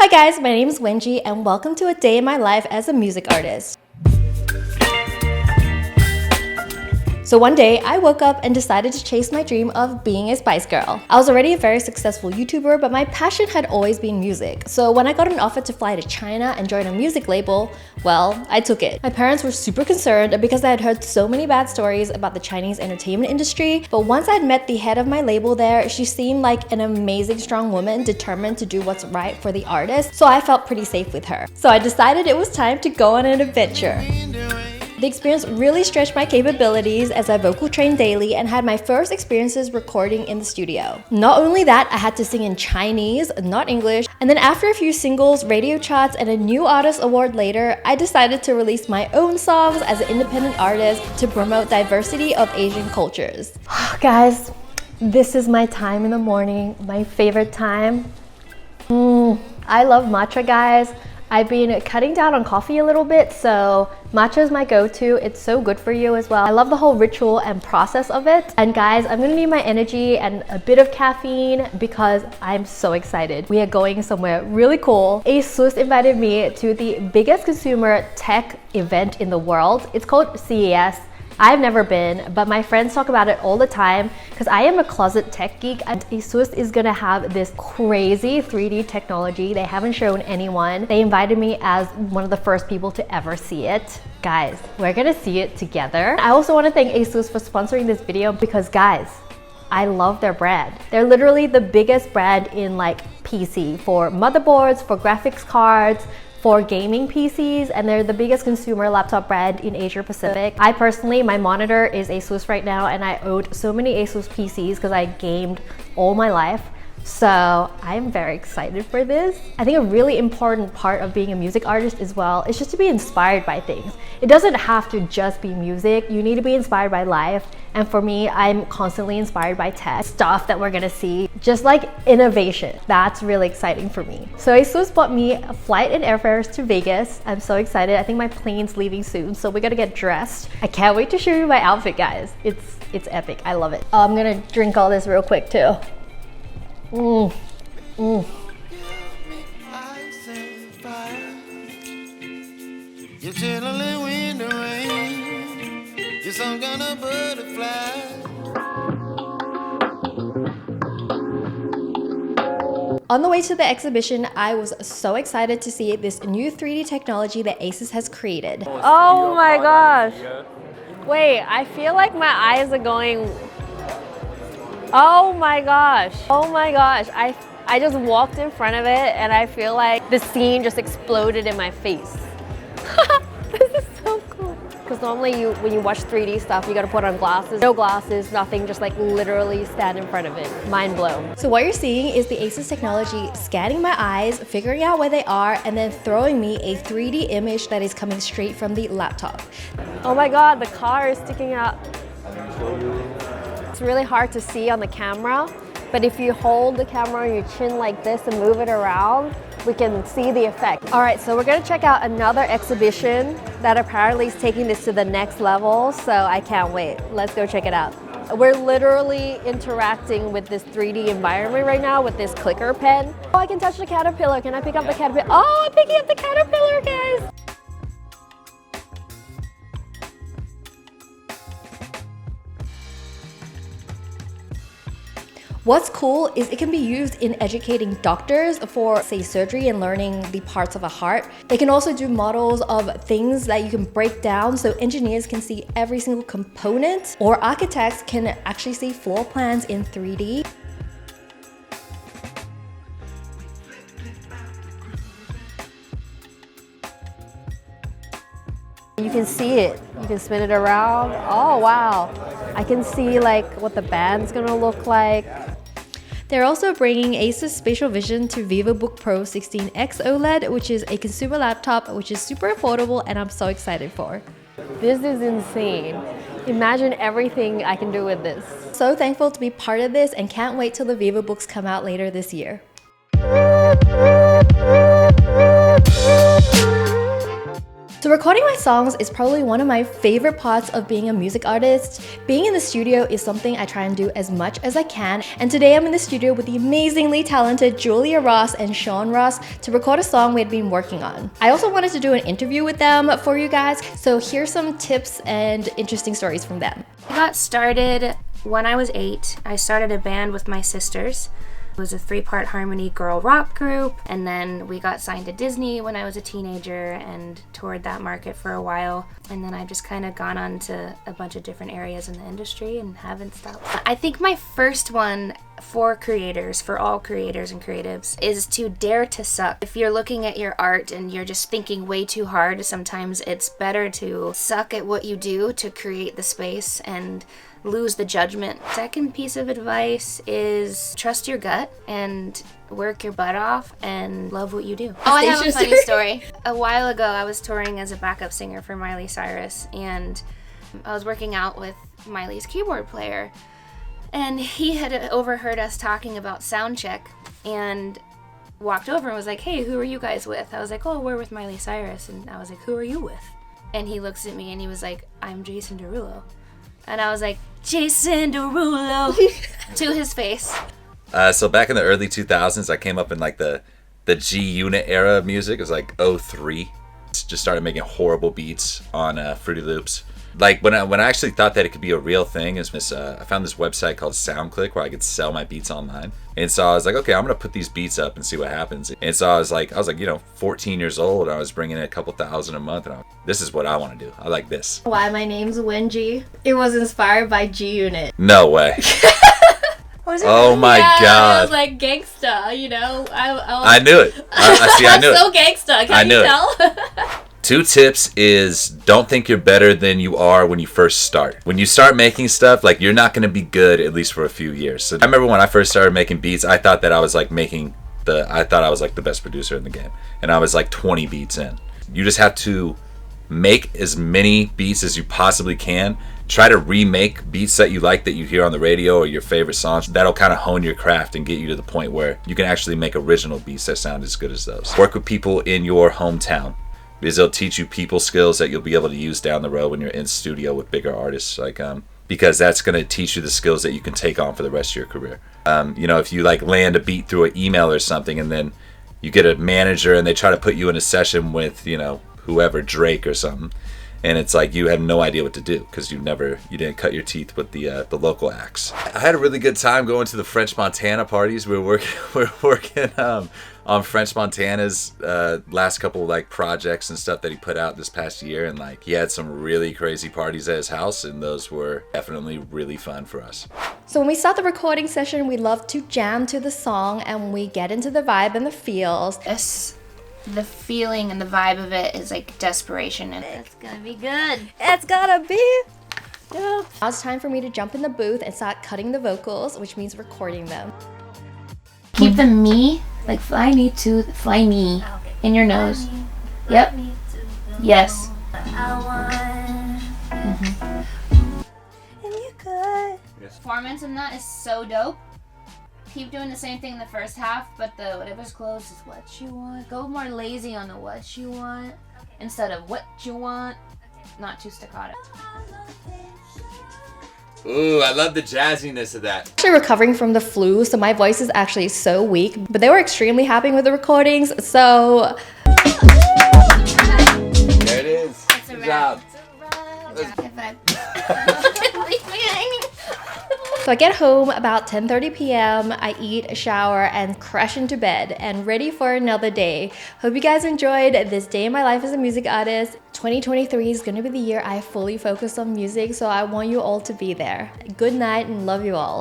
Hi guys, my name is Wengie and welcome to a day in my life as a music artist. So one day, I woke up and decided to chase my dream of being a Spice Girl. I was already a very successful YouTuber, but my passion had always been music. So when I got an offer to fly to China and join a music label, well, I took it. My parents were super concerned because I had heard so many bad stories about the Chinese entertainment industry, but once I'd met the head of my label there, she seemed like an amazing, strong woman determined to do what's right for the artist, so I felt pretty safe with her. So I decided it was time to go on an adventure. The experience really stretched my capabilities as I vocal trained daily and had my first experiences recording in the studio. Not only that, I had to sing in Chinese, not English, and then after a few singles, radio charts, and a new artist award later, I decided to release my own songs as an independent artist to promote diversity of Asian cultures. Guys, this is my time in the morning, my favorite time. I love matcha, guys. I've been cutting down on coffee a little bit, so matcha is my go-to. It's so good for you as well. I love the whole ritual and process of it. And guys, I'm gonna need my energy and a bit of caffeine because I'm so excited. We are going somewhere really cool. Asus invited me to the biggest consumer tech event in the world. It's called CES. I've never been, but my friends talk about it all the time because I am a closet tech geek, and Asus is gonna have this crazy 3D technology they haven't shown anyone. They invited me as one of the first people to ever see it. Guys, we're gonna see it together. I also want to thank Asus for sponsoring this video because guys, I love their brand. They're literally the biggest brand in like PC for motherboards, for graphics cards, for gaming PCs, and they're the biggest consumer laptop brand in Asia Pacific. I personally, my monitor is Asus right now, and I owned so many Asus PCs because I gamed all my life. So I'm very excited for this. I think a really important part of being a music artist as well is just to be inspired by things. It doesn't have to just be music. You need to be inspired by life. And for me, I'm constantly inspired by tech stuff that we're gonna see, just like innovation. That's really exciting for me. So Asus bought me a flight and airfares to Vegas. I'm so excited. I think my plane's leaving soon, so we gotta get dressed. I can't wait to show you my outfit, guys. It's epic. I love it. I'm gonna drink all this real quick too. You're chilling when the rain, you're some kind of butterfly. On the way to the exhibition, I was so excited to see this new 3D technology that Asus has created. Oh my gosh. Wait, I feel like my eyes are going... Oh my gosh. Oh my gosh. I just walked in front of it and I feel like the scene just exploded in my face. This is so cool. Because normally when you watch 3D stuff, you gotta put on glasses. No glasses, nothing, just like literally stand in front of it. Mind blown. So what you're seeing is the Asus technology scanning my eyes, figuring out where they are, and then throwing me a 3D image that is coming straight from the laptop. Oh my God, the car is sticking out. It's really hard to see on the camera, but if you hold the camera on your chin like this and move it around, we can see the effect. All right, so we're gonna check out another exhibition that apparently is taking this to the next level, so I can't wait. Let's go check it out. We're literally interacting with this 3D environment right now with this clicker pen. Oh, I can touch the caterpillar. Can I pick up the caterpillar? Oh, I'm picking up the caterpillar, guys. What's cool is it can be used in educating doctors for, say, surgery and learning the parts of a heart. They can also do models of things that you can break down so engineers can see every single component, or architects can actually see floor plans in 3D. You can see it. You can spin it around. Oh, wow. I can see like what the band's gonna look like. They're also bringing Asus Spatial Vision to VivoBook Pro 16X OLED, which is a consumer laptop, which is super affordable and I'm so excited for. This is insane. Imagine everything I can do with this. So thankful to be part of this and can't wait till the VivoBooks come out later this year. To record Recording my songs is probably one of my favorite parts of being a music artist. Being in the studio is something I try and do as much as I can, and today I'm in the studio with the amazingly talented Julia Ross and Sean Ross to record a song we had been working on. I also wanted to do an interview with them for you guys, so here's some tips and interesting stories from them. I got started when I was 8. I started a band with my sisters. It was a 3-part harmony girl rock group, and then we got signed to Disney when I was a teenager and toured that market for a while, and then I've just kind of gone on to a bunch of different areas in the industry and haven't stopped. I think my first one for creators, for all creators and creatives, is to dare to suck. If you're looking at your art and you're just thinking way too hard, sometimes it's better to suck at what you do to create the space and lose the judgment. Second piece of advice is trust your gut and work your butt off and love what you do. Oh, I have a funny story. A while ago, I was touring as a backup singer for Miley Cyrus, and I was working out with Miley's keyboard player, and he had overheard us talking about sound check and walked over and was like, "Hey, who are you guys with?" I was like, "Oh, we're with Miley Cyrus." And I was like, "Who are you with?" And he looks at me and he was like, "I'm Jason Derulo." And I was like, "Jason Derulo," to his face. So back in the early 2000s, I came up in like the G Unit era of music. It was like '03. Just started making horrible beats on Fruity Loops. Like when I actually thought that it could be a real thing is this, I found this website called SoundClick where I could sell my beats online. And so I was like, okay, I'm gonna put these beats up and see what happens. And so I was like, 14 years old. I was bringing in a couple thousand a month, and this is what I want to do. I like this. Why my name's Wengie? It was inspired by G Unit. No way. Was it? Oh my God! It was like gangsta, you know. I knew it. I knew it. So gangsta. Can you tell? 2 tips is don't think you're better than you are when you first start. When you start making stuff, like you're not going to be good at least for a few years. So I remember when I first started making beats, I thought that I was like the best producer in the game, and I was like 20 beats in. You just have to make as many beats as you possibly can. Try to remake beats that you like that you hear on the radio or your favorite songs. That'll kind of hone your craft and get you to the point where you can actually make original beats that sound as good as those. Work with people in your hometown, because they'll teach you people skills that you'll be able to use down the road when you're in studio with bigger artists, because that's going to teach you the skills that you can take on for the rest of your career. If you like land a beat through an email or something, and then you get a manager and they try to put you in a session with whoever, Drake or something, and it's like you have no idea what to do because you didn't cut your teeth with the local acts. I had a really good time going to the French Montana parties. We're working on French Montana's last couple like projects and stuff that he put out this past year, and like he had some really crazy parties at his house, and those were definitely really fun for us. So when we start the recording session, we love to jam to the song and we get into the vibe and the feels. The feeling and the vibe of it is like desperation, and it's gonna be good. It's gonna be good. Now it's time for me to jump in the booth and start cutting the vocals, which means recording them. Keep the me, like fly me to the fly me in your nose. Yep. Yes. Performance in that is so dope. Keep doing the same thing in the first half, but the whatever's close is what you want. Go more lazy on the what you want instead of what you want. Not too staccato. Ooh, I love the jazziness of that. Actually recovering from the flu, so my voice is actually so weak, but they were extremely happy with the recordings, so... There it is. Good job. So I get home about 10:30 p.m. I eat, shower, and crash into bed and ready for another day. Hope you guys enjoyed this day in my life as a music artist. 2023 is going to be the year I fully focus on music, so I want you all to be there. Good night and love you all.